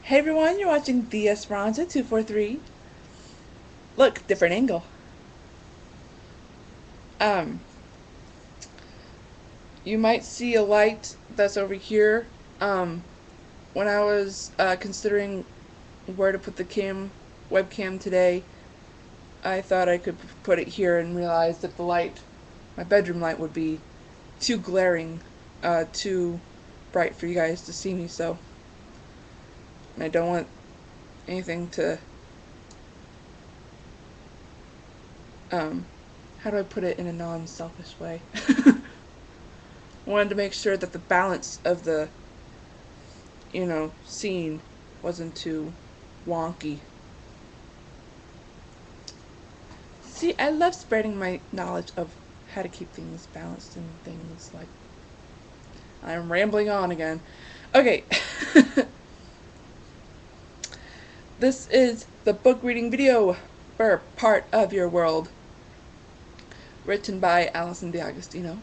Hey everyone, you're watching the Esperanza 243. Look, different angle. Um, you might see a light that's over here. When I was considering where to put the webcam today, I thought I could put it here and realized that the light, my bedroom light, would be too glaring, too bright for you guys to see me, so I don't want anything to how do I put it in a non-selfish way? Wanted to make sure that the balance of the, scene wasn't too wonky. See, I love spreading my knowledge of how to keep things balanced and things like... I'm rambling on again. Okay. This is the book reading video for Part of Your World, written by Allison D'Agostino.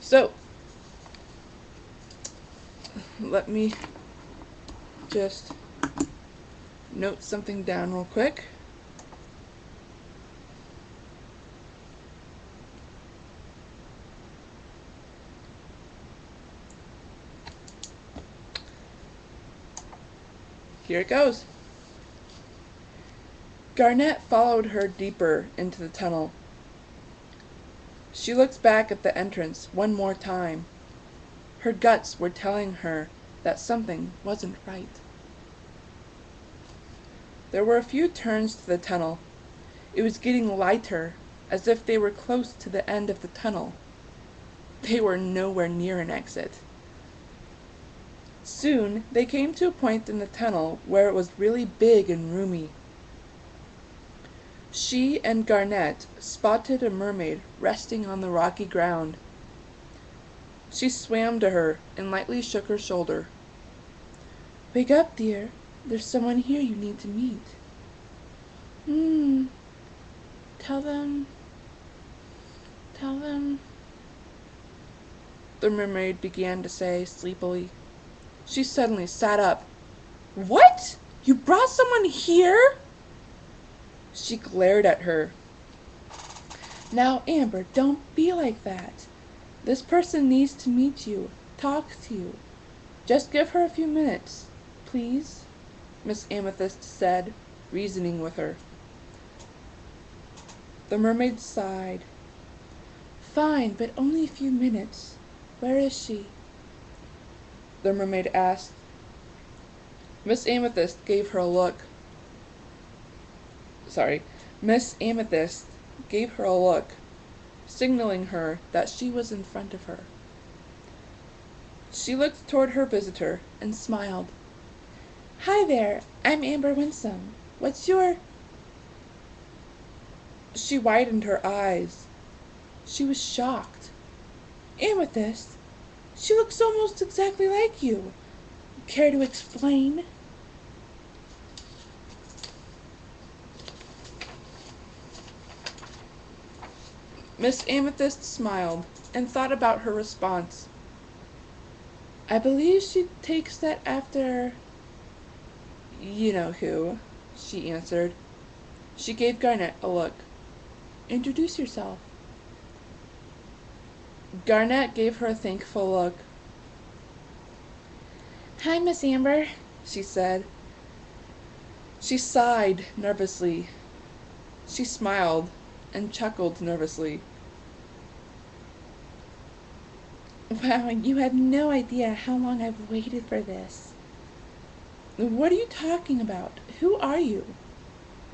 So, let me just note something down real quick. Here it goes. Garnett followed her deeper into the tunnel. She looked back at the entrance one more time. Her guts were telling her that something wasn't right. There were a few turns to the tunnel. It was getting lighter, as if they were close to the end of the tunnel. They were nowhere near an exit. Soon they came to a point in the tunnel where it was really big and roomy. She and Garnett spotted a mermaid resting on the rocky ground. She swam to her and lightly shook her shoulder. "Wake up, dear. There's someone here you need to meet." Tell them, the mermaid began to say sleepily. She suddenly sat up. "What? You brought someone here?" She glared at her. "Now, Amber, don't be like that. This person needs to meet you, talk to you. Just give her a few minutes, please," Miss Amethyst said, reasoning with her. The mermaid sighed. "Fine, but only a few minutes. Where is she?" the mermaid asked. Miss Amethyst gave her a look. Miss Amethyst gave her a look, signaling her that she was in front of her. She looked toward her visitor and smiled. "Hi there, I'm Amber Winsome. What's your..." She widened her eyes. She was shocked. "Amethyst? She looks almost exactly like you. Care to explain?" Miss Amethyst smiled and thought about her response. "I believe she takes that after... you know who," she answered. She gave Garnett a look. "Introduce yourself." Garnett gave her a thankful look. "Hi, Miss Amber," she said. She sighed nervously. She smiled and chuckled nervously. "Wow, you have no idea how long I've waited for this." "What are you talking about? Who are you?"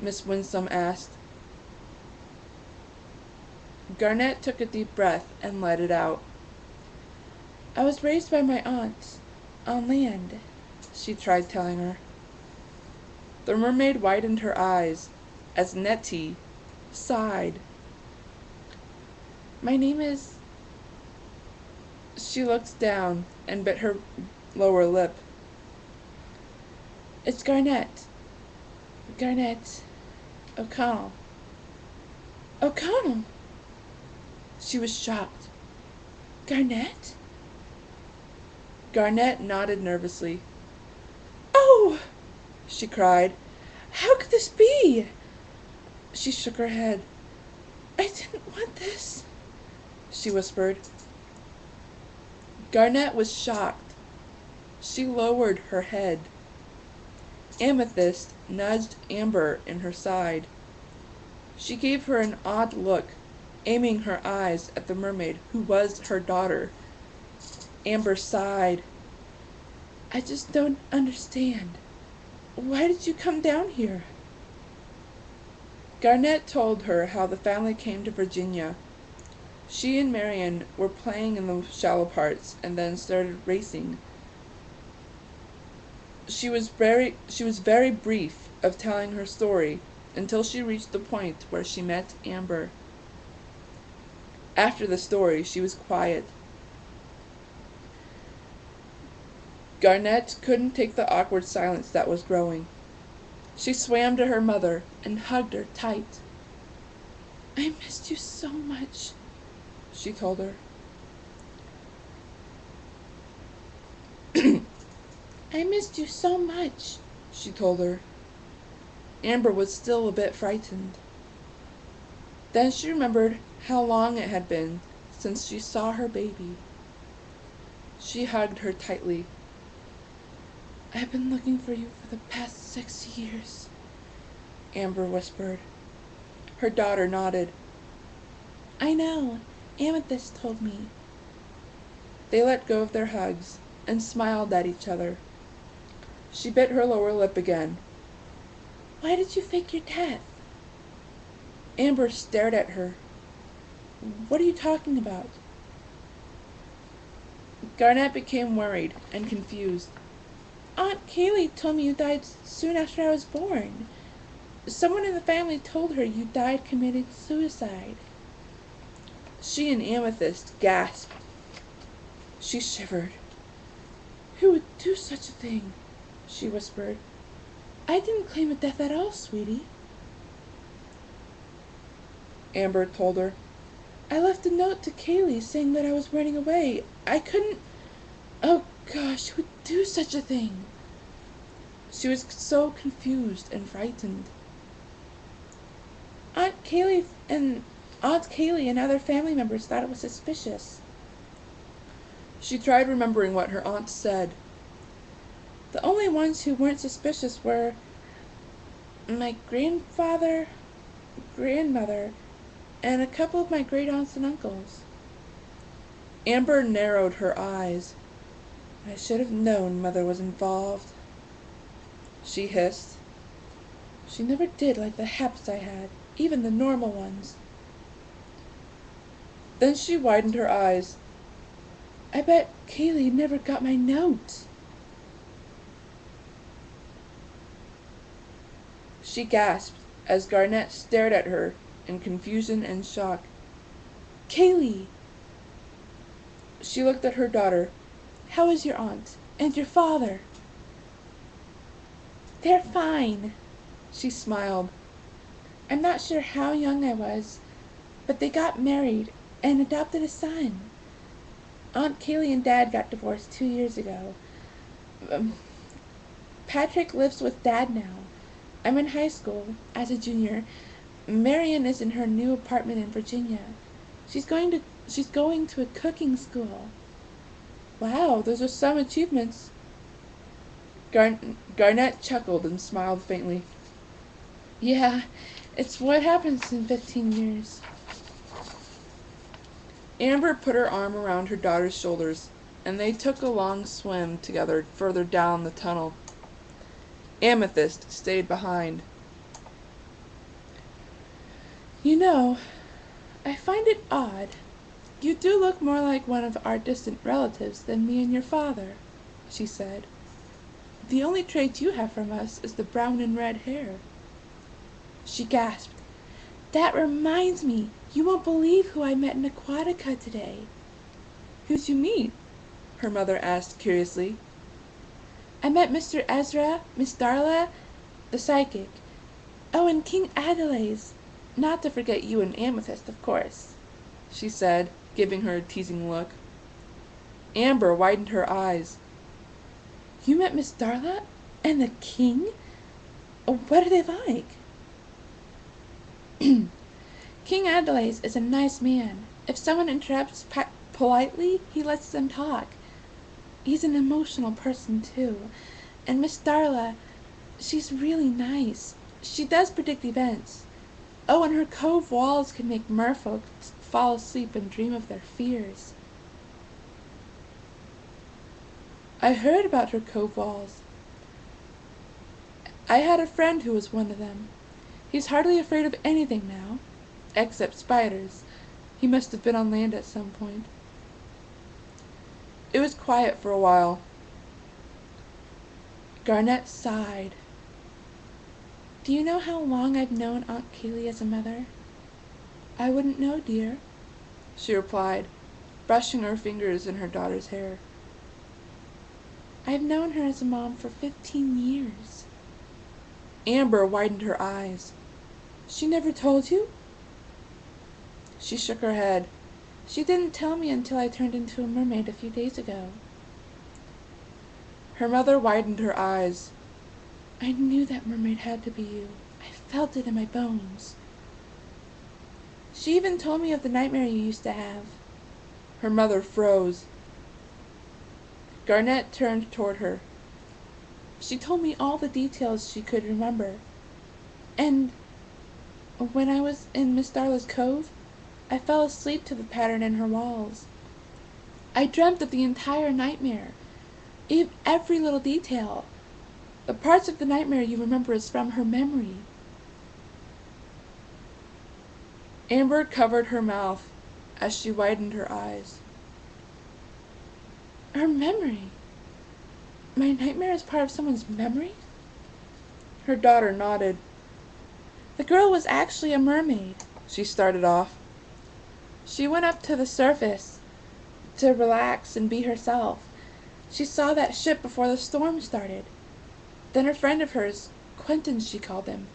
Miss Winsome asked. Garnett took a deep breath and let it out. "I was raised by my aunt, on land," she tried telling her. The mermaid widened her eyes as Nettie sighed. "My name is..." She looked down and bit her lower lip. "It's Garnett. Garnett O'Connell." "O'Connell?" She was shocked. "Garnett?" Garnett nodded nervously. "Oh!" she cried. "How could this be?" She shook her head. "I didn't want this," she whispered. Garnett was shocked. She lowered her head. Amethyst nudged Amber in her side. She gave her an odd look, aiming her eyes at the mermaid, who was her daughter. Amber sighed. "I just don't understand. Why did you come down here?" Garnett told her how the family came to Virginia. She and Marion were playing in the shallow parts and then started racing. She was very brief of telling her story until she reached the point where she met Amber. After the story, she was quiet. Garnett couldn't take the awkward silence that was growing. She swam to her mother and hugged her tight. "I missed you so much," she told her. "I missed you so much," she told her. Amber was still a bit frightened. Then she remembered how long it had been since she saw her baby. She hugged her tightly. "I've been looking for you for the past 6 years," Amber whispered. Her daughter nodded. "I know. Amethyst told me." They let go of their hugs and smiled at each other. She bit her lower lip again. "Why did you fake your death?" Amber stared at her. "What are you talking about?" Garnett became worried and confused. "Aunt Kaylee told me you died soon after I was born. Someone in the family told her you died committing suicide." She and Amethyst gasped. She shivered. "Who would do such a thing?" she whispered. "I didn't claim a death at all, sweetie." Amber told her. "I left a note to Kaylee saying that I was running away. I couldn't... Oh gosh, who would do such a thing?" She was so confused and frightened. Aunt Kaylee and other family members thought it was suspicious." She tried remembering what her aunt said. "The only ones who weren't suspicious were my grandfather, grandmother, and a couple of my great aunts and uncles." Amber narrowed her eyes. "I should have known Mother was involved," she hissed. "She never did like the habits I had, even the normal ones." Then she widened her eyes. "I bet Kaylee never got my note." She gasped as Garnett stared at her in confusion and shock. "Kaylee!" She looked at her daughter. "How is your aunt? And your father?" "They're fine." She smiled. "I'm not sure how young I was, but they got married and adopted a son. Aunt Kaylee and Dad got divorced 2 years ago. Patrick lives with Dad now. I'm in high school, as a junior. Marion is in her new apartment in Virginia. She's going to a cooking school." "Wow, those are some achievements." Garnett chuckled and smiled faintly. "Yeah, it's what happens in 15 years. Amber put her arm around her daughter's shoulders, and they took a long swim together further down the tunnel. Amethyst stayed behind. "You know, I find it odd. You do look more like one of our distant relatives than me and your father," she said. "The only trait you have from us is the brown and red hair." She gasped. "That reminds me, you won't believe who I met in Aquatica today." "Who'd you meet?" her mother asked curiously. "I met Mr. Ezra, Miss Darla, the psychic. Oh, and King Adelaide. Not to forget you and Amethyst, of course," she said, giving her a teasing look. Amber widened her eyes. You met Miss Darla and the king? What are they like? King Adelaide is a nice man. If someone interrupts politely, he lets them talk. He's an emotional person, too. And Miss Darla, she's really nice. She does predict events. Oh, and her cove walls can make merfolk fall asleep and dream of their fears. I heard about her cove walls. I had a friend who was one of them. He's hardly afraid of anything now, except spiders. He must have been on land at some point. It was quiet for a while. Garnett sighed. Do you know how long I've known Aunt Kaylee as a mother? I wouldn't know, dear, she replied, brushing her fingers in her daughter's hair. I've known her as a mom for 15 years. Amber widened her eyes. She never told you? She shook her head. She didn't tell me until I turned into a mermaid a few days ago. Her mother widened her eyes. I knew that mermaid had to be you. I felt it in my bones. She even told me of the nightmare you used to have. Her mother froze. Garnett turned toward her. She told me all the details she could remember. And when I was in Miss Darla's cove, I fell asleep to the pattern in her walls. I dreamt of the entire nightmare, every little detail. The parts of the nightmare you remember is from her memory. Amber covered her mouth as she widened her eyes. Her memory? My nightmare is part of someone's memory? Her daughter nodded. The girl was actually a mermaid, she started off. She went up to the surface to relax and be herself. She saw that ship before the storm started. Then a friend of hers, Quentin she called him,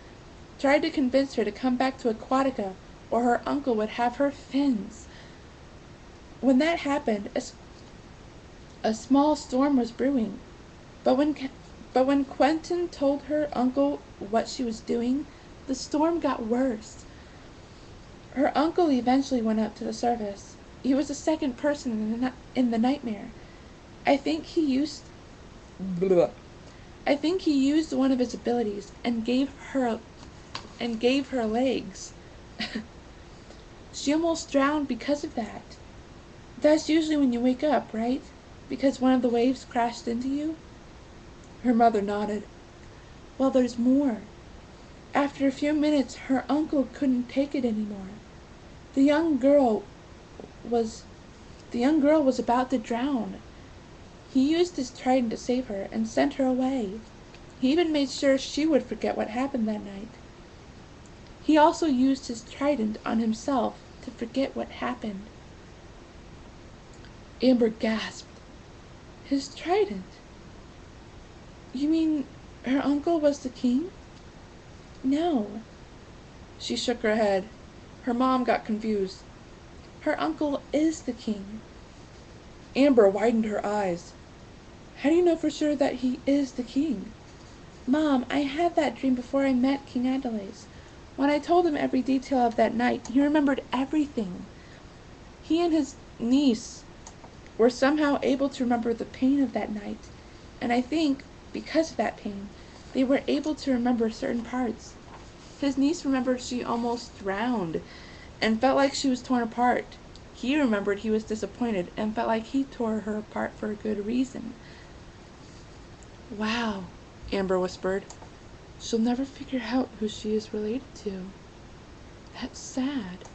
tried to convince her to come back to Aquatica or her uncle would have her fins. When that happened, a small storm was brewing. But when Quentin told her uncle what she was doing, the storm got worse. Her uncle eventually went up to the surface. He was the second person in the nightmare. I think he used one of his abilities and gave her legs. She almost drowned because of that. That's usually when you wake up, right? Because one of the waves crashed into you? Her mother nodded. Well, there's more. After a few minutes, her uncle couldn't take it anymore. The young girl was about to drown. He used his trident to save her and sent her away. He even made sure she would forget what happened that night. He also used his trident on himself to forget what happened. Amber gasped. His trident? You mean her uncle was the king? No. She shook her head. Her mom got confused. Her uncle is the king. Amber widened her eyes. How do you know for sure that he is the king? Mom, I had that dream before I met King Adelaide. When I told him every detail of that night, he remembered everything. He and his niece were somehow able to remember the pain of that night, and I think, because of that pain, they were able to remember certain parts. His niece remembered she almost drowned and felt like she was torn apart. He remembered he was disappointed and felt like he tore her apart for a good reason. Wow, Amber whispered. She'll never figure out who she is related to. That's sad.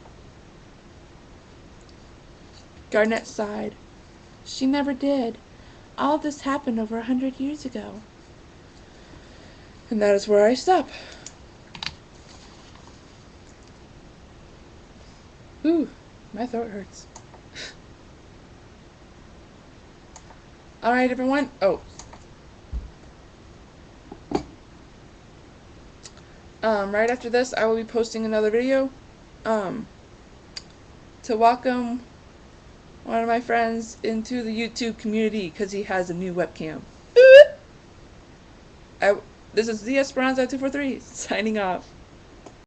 Garnett sighed. She never did. All this happened over 100 years ago. And that is where I stop. Ooh, my throat hurts. Alright, everyone. Right after this, I will be posting another video to welcome one of my friends into the YouTube community because he has a new webcam. I, this is the Esperanza 243 signing off.